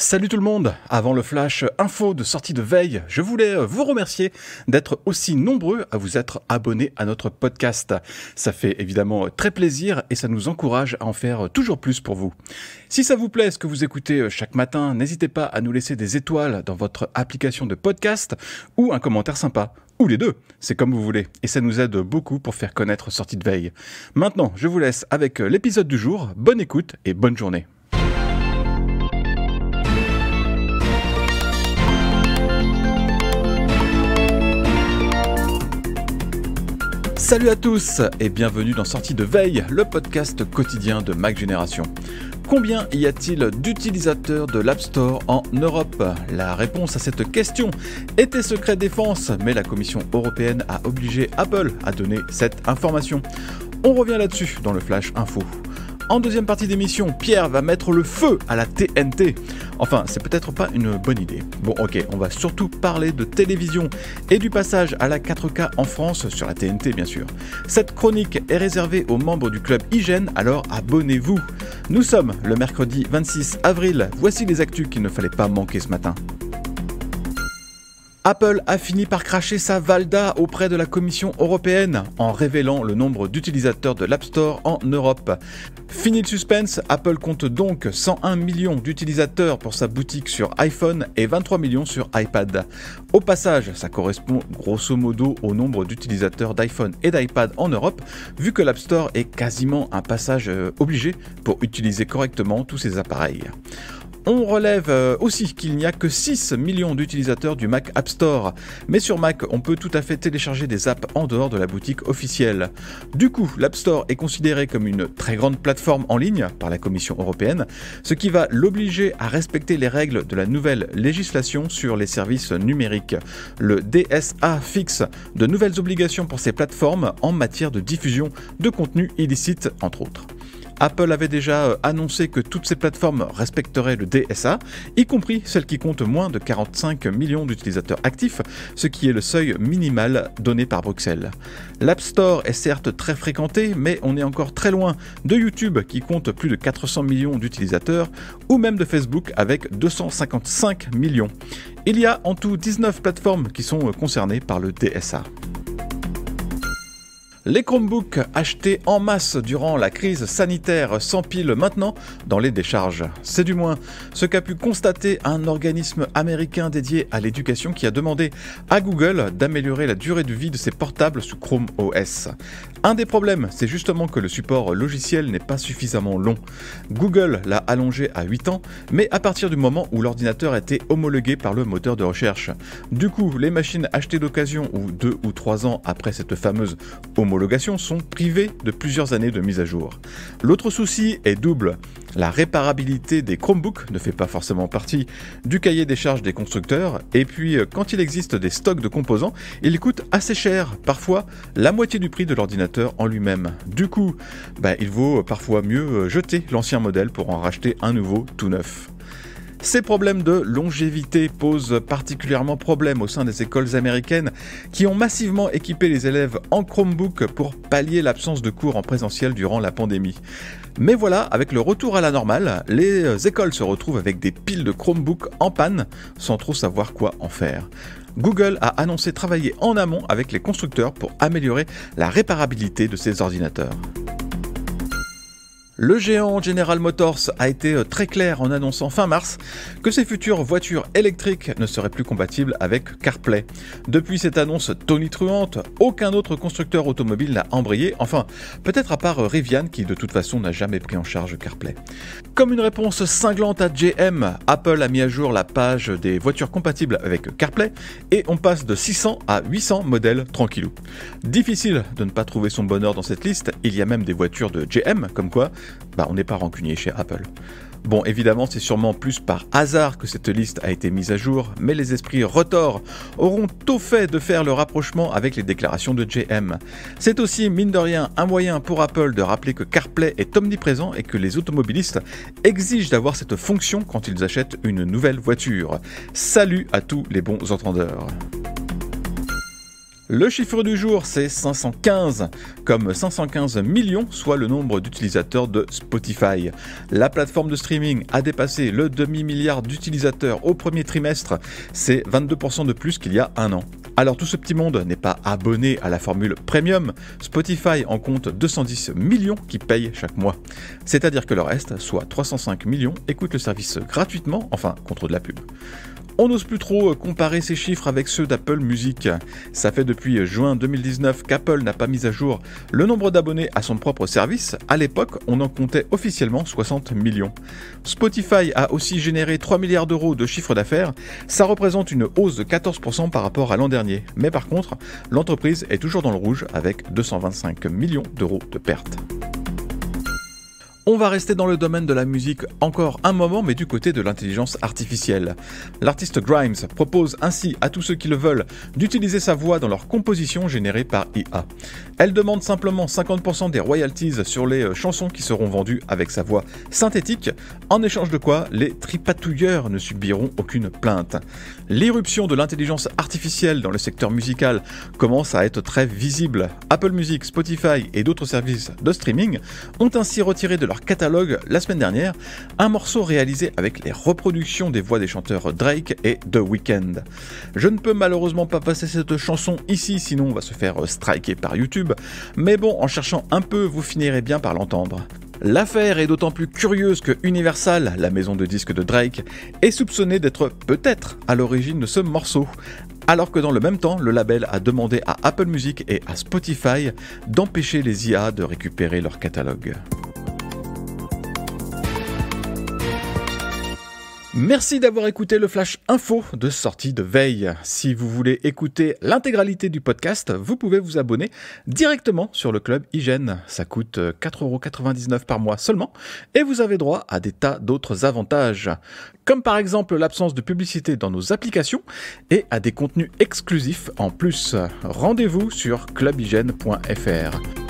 Salut tout le monde. Avant le flash info de sortie de veille, je voulais vous remercier d'être aussi nombreux à vous être abonnés à notre podcast. Ça fait évidemment très plaisir et ça nous encourage à en faire toujours plus pour vous. Si ça vous plaît ce que vous écoutez chaque matin, n'hésitez pas à nous laisser des étoiles dans votre application de podcast ou un commentaire sympa. Ou les deux, c'est comme vous voulez. Et ça nous aide beaucoup pour faire connaître Sortie de veille. Maintenant, je vous laisse avec l'épisode du jour. Bonne écoute et bonne journée. Salut à tous et bienvenue dans Sortie de veille, le podcast quotidien de Mac Génération. Combien y a-t-il d'utilisateurs de l'App Store en Europe ? La réponse à cette question était secret défense, mais la Commission européenne a obligé Apple à donner cette information. On revient là-dessus dans le Flash Info. En deuxième partie d'émission, Pierre va mettre le feu à la TNT. Enfin, c'est peut-être pas une bonne idée. Bon, ok, on va surtout parler de télévision et du passage à la 4K en France sur la TNT, bien sûr. Cette chronique est réservée aux membres du club Hygiène, alors abonnez-vous. Nous sommes le mercredi 26 avril. Voici les actus qu'il ne fallait pas manquer ce matin. Apple a fini par cracher sa Valda auprès de la Commission européenne en révélant le nombre d'utilisateurs de l'App Store en Europe. Fini le suspense, Apple compte donc 101 millions d'utilisateurs pour sa boutique sur iPhone et 23 millions sur iPad. Au passage, ça correspond grosso modo au nombre d'utilisateurs d'iPhone et d'iPad en Europe, vu que l'App Store est quasiment un passage obligé pour utiliser correctement tous ces appareils. On relève aussi qu'il n'y a que 6 millions d'utilisateurs du Mac App Store, mais sur Mac, on peut tout à fait télécharger des apps en dehors de la boutique officielle. Du coup, l'App Store est considéré comme une très grande plateforme en ligne par la Commission européenne, ce qui va l'obliger à respecter les règles de la nouvelle législation sur les services numériques. Le DSA fixe de nouvelles obligations pour ces plateformes en matière de diffusion de contenus illicites, entre autres. Apple avait déjà annoncé que toutes ces plateformes respecteraient le DSA, y compris celles qui comptent moins de 45 millions d'utilisateurs actifs, ce qui est le seuil minimal donné par Bruxelles. L'App Store est certes très fréquenté, mais on est encore très loin de YouTube qui compte plus de 400 millions d'utilisateurs, ou même de Facebook avec 255 millions. Il y a en tout 19 plateformes qui sont concernées par le DSA. Les Chromebooks achetés en masse durant la crise sanitaire s'empilent maintenant dans les décharges. C'est du moins ce qu'a pu constater un organisme américain dédié à l'éducation qui a demandé à Google d'améliorer la durée de vie de ses portables sous Chrome OS. Un des problèmes, c'est justement que le support logiciel n'est pas suffisamment long. Google l'a allongé à 8 ans, mais à partir du moment où l'ordinateur a été homologué par le moteur de recherche. Du coup, les machines achetées d'occasion ou 2 ou 3 ans après cette fameuse homologation sont privées de plusieurs années de mise à jour. L'autre souci est double. La réparabilité des Chromebooks ne fait pas forcément partie du cahier des charges des constructeurs, et puis quand il existe des stocks de composants, ils coûtent assez cher, parfois la moitié du prix de l'ordinateur en lui-même. Du coup, il vaut parfois mieux jeter l'ancien modèle pour en racheter un nouveau tout neuf. Ces problèmes de longévité posent particulièrement problème au sein des écoles américaines qui ont massivement équipé les élèves en Chromebook pour pallier l'absence de cours en présentiel durant la pandémie. Mais voilà, avec le retour à la normale, les écoles se retrouvent avec des piles de Chromebook en panne sans trop savoir quoi en faire. Google a annoncé travailler en amont avec les constructeurs pour améliorer la réparabilité de ces ordinateurs. Le géant General Motors a été très clair en annonçant fin mars que ses futures voitures électriques ne seraient plus compatibles avec CarPlay. Depuis cette annonce tonitruante, aucun autre constructeur automobile n'a embrayé, enfin peut-être à part Rivian qui de toute façon n'a jamais pris en charge CarPlay. Comme une réponse cinglante à GM, Apple a mis à jour la page des voitures compatibles avec CarPlay et on passe de 600 à 800 modèles tranquillou. Difficile de ne pas trouver son bonheur dans cette liste, il y a même des voitures de GM comme quoi on n'est pas rancunier chez Apple. Bon, évidemment, c'est sûrement plus par hasard que cette liste a été mise à jour, mais les esprits retors auront tôt fait de faire le rapprochement avec les déclarations de GM. C'est aussi, mine de rien, un moyen pour Apple de rappeler que CarPlay est omniprésent et que les automobilistes exigent d'avoir cette fonction quand ils achètent une nouvelle voiture. Salut à tous les bons entendeurs. Le chiffre du jour, c'est 515, comme 515 millions, soit le nombre d'utilisateurs de Spotify. La plateforme de streaming a dépassé le demi-milliard d'utilisateurs au premier trimestre, c'est 22% de plus qu'il y a un an. Alors tout ce petit monde n'est pas abonné à la formule premium, Spotify en compte 210 millions qui payent chaque mois. C'est-à-dire que le reste, soit 305 millions, écoutent le service gratuitement, enfin contre de la pub. On n'ose plus trop comparer ces chiffres avec ceux d'Apple Music. Ça fait depuis juin 2019 qu'Apple n'a pas mis à jour le nombre d'abonnés à son propre service. À l'époque, on en comptait officiellement 60 millions. Spotify a aussi généré 3 milliards d'euros de chiffre d'affaires. Ça représente une hausse de 14% par rapport à l'an dernier. Mais par contre, l'entreprise est toujours dans le rouge avec 225 millions d'euros de pertes. On va rester dans le domaine de la musique encore un moment, mais du côté de l'intelligence artificielle. L'artiste Grimes propose ainsi à tous ceux qui le veulent d'utiliser sa voix dans leur composition générée par IA. Elle demande simplement 50% des royalties sur les chansons qui seront vendues avec sa voix synthétique, en échange de quoi les tripatouilleurs ne subiront aucune plainte. L'irruption de l'intelligence artificielle dans le secteur musical commence à être très visible. Apple Music, Spotify et d'autres services de streaming ont ainsi retiré de leur catalogue la semaine dernière un morceau réalisé avec les reproductions des voix des chanteurs Drake et The Weeknd. Je ne peux malheureusement pas passer cette chanson ici, sinon on va se faire striker par YouTube, mais bon, en cherchant un peu, vous finirez bien par l'entendre. L'affaire est d'autant plus curieuse que Universal, la maison de disques de Drake, est soupçonnée d'être peut-être à l'origine de ce morceau. Alors que dans le même temps, le label a demandé à Apple Music et à Spotify d'empêcher les IA de récupérer leur catalogue. Merci d'avoir écouté le Flash Info de sortie de veille. Si vous voulez écouter l'intégralité du podcast, vous pouvez vous abonner directement sur le Club Hygiène. Ça coûte 4,99€ par mois seulement et vous avez droit à des tas d'autres avantages, comme par exemple l'absence de publicité dans nos applications et à des contenus exclusifs en plus. Rendez-vous sur clubhygiène.fr.